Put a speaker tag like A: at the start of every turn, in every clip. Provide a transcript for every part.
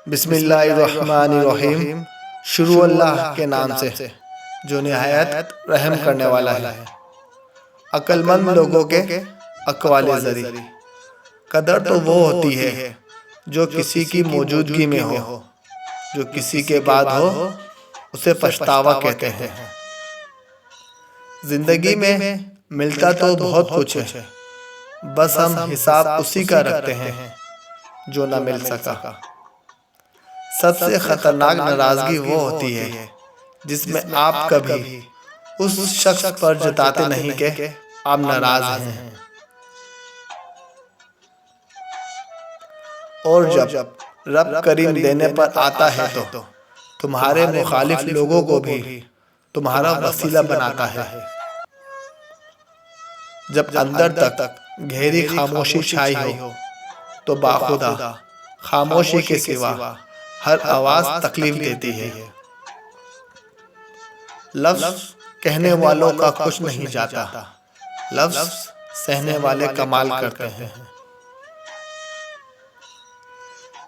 A: بسم اللہ الرحمن الرحیم۔ شروع اللہ کے نام سے جو نہایت رحم کرنے والا ہے۔ عقل مند لوگوں کے اقوال زری، قدر تو وہ ہوتی ہے جو کسی کی موجودگی میں ہو، جو کسی کے بعد ہو اسے پچھتاوا کہتے ہیں۔ زندگی میں ملتا تو بہت کچھ ہے، بس ہم حساب اسی کا رکھتے ہیں جو نہ مل سکا۔ سب سے خطرناک ناراضگی وہ ہوتی ہے جس میں آپ کبھی اس شخص پر جتاتے نہیں کہ آپ ناراض ہیں، اور جب رب کریم دینے پر آتا ہے تو تمہارے مخالف لوگوں کو بھی تمہارا وسیلہ بناتا ہے۔ جب اندر تک گہری خاموشی چھائی ہو تو باخدا خاموشی کے سوا ہر آواز تکلیف دیتی ہے۔ لفظ کہنے والوں کا کچھ نہیں جاتا، لفظ سہنے والے کمال کرتے ہیں۔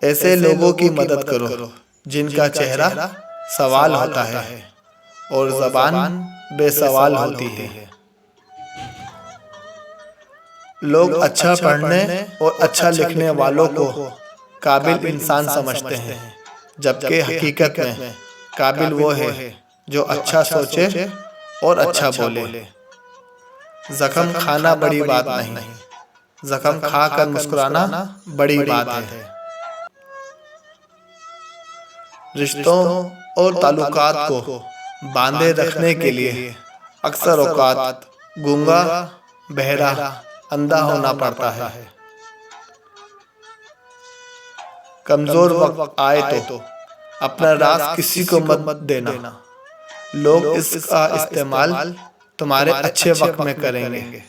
A: ایسے لوگوں کی مدد کرو جن کا چہرہ سوال ہوتا ہے اور زبان بے سوال ہوتی ہے۔ لوگ اچھا پڑھنے اور اچھا لکھنے والوں کو قابل انسان سمجھتے ہیں، جبکہ حقیقت میں قابل وہ ہے جو اچھا سوچے اور اچھا بولے۔ زخم کھانا بڑی بات نہیں، زخم کھا کر مسکرانا بڑی بات ہے۔ رشتوں اور تعلقات کو باندھے رکھنے کے لیے اکثر اوقات گونگا، بہرا، اندھا ہونا پڑتا ہے۔ کمزور وقت آئے تو اپنا راز کسی کو مت دینا، لوگ اس کا استعمال تمہارے اچھے وقت میں کریں گے۔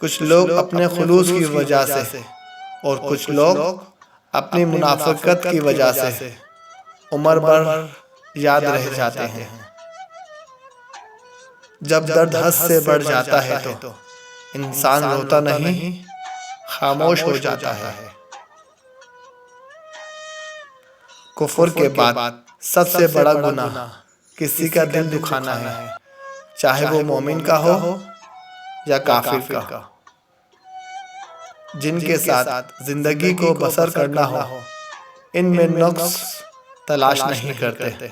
A: کچھ لوگ اپنے خلوص کی وجہ سے اور کچھ لوگ اپنی منافقت کی وجہ سے عمر بھر یاد رہ جاتے ہیں۔ جب درد حد سے بڑھ جاتا ہے تو انسان روتا نہیں، خاموش ہو جاتا ہے۔ کفر کے بعد سب سے بڑا گناہ کسی کا دل دکھانا ہے، چاہے وہ مومن کا ہو یا کافر کا۔ جن کے ساتھ زندگی کو بسر کرنا ہو ان میں نقص تلاش نہیں کرتے۔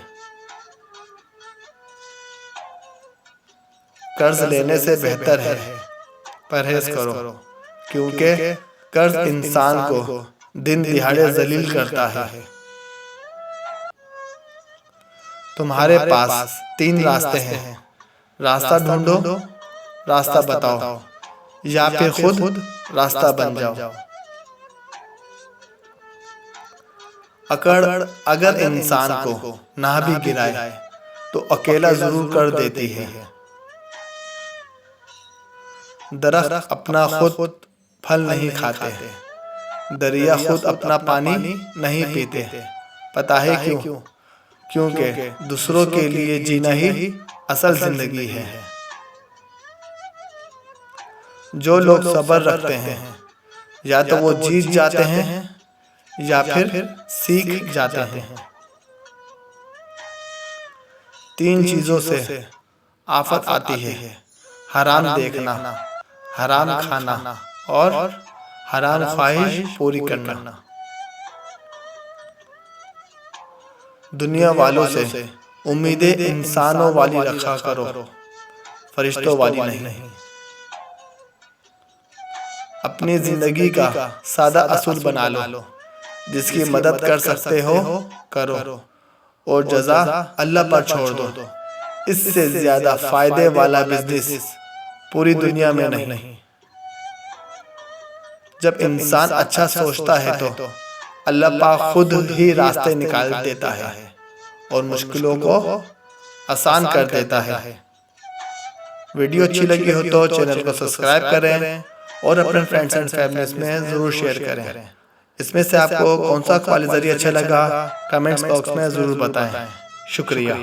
A: قرض لینے سے بہتر ہے پرہیز کرو، کیونکہ قرض انسان کو دن دہاڑے ذلیل کرتا ہے۔ تمہارے پاس تین راستے ہیں، راستہ ڈھونڈو، راستہ بتاؤ، یا پھر خود راستہ بن جاؤ۔ اکڑ اگر انسان کو نہ بھی گرائے تو اکیلا ضرور کر دیتی ہے۔ درخت اپنا خود پھل نہیں کھاتے، دریا خود اپنا پانی نہیں پیتے۔ پتہ ہے کیوں؟ کیونکہ دوسروں کے لیے جینا ہی اصل زندگی ہے۔ جو لوگ صبر رکھتے ہیں یا تو وہ جیت جاتے ہیں یا پھر سیکھ جاتے ہیں۔ تین چیزوں سے آفت آتی ہے: حرام دیکھنا، حرام کھانا اور حرام خواہش پوری کرنا۔ دنیا والوں سے امیدیں انسانوں والی رکھا کرو، فرشتوں والی نہیں۔ اپنی زندگی کا سادہ اصول بنا لو، جس کی مدد کر سکتے ہو کرو، اور جزا اللہ پر چھوڑ دو۔ اس سے زیادہ فائدے والا بزنس پوری دنیا میں نہیں۔ جب انسان اچھا سوچتا ہے تو اللہ پاک خود ہی راستے نکال دیتا ہے اور مشکلوں کو آسان کر دیتا ہے۔ ویڈیو اچھی لگی ہو تو چینل کو سبسکرائب کریں اور اپنے فرینڈز اینڈ فیملیز میں ضرور شیئر کریں۔ اس میں سے آپ کو کون سا قوال ذریعہ اچھا لگا کمنٹس باکس میں ضرور بتائیں۔ شکریہ۔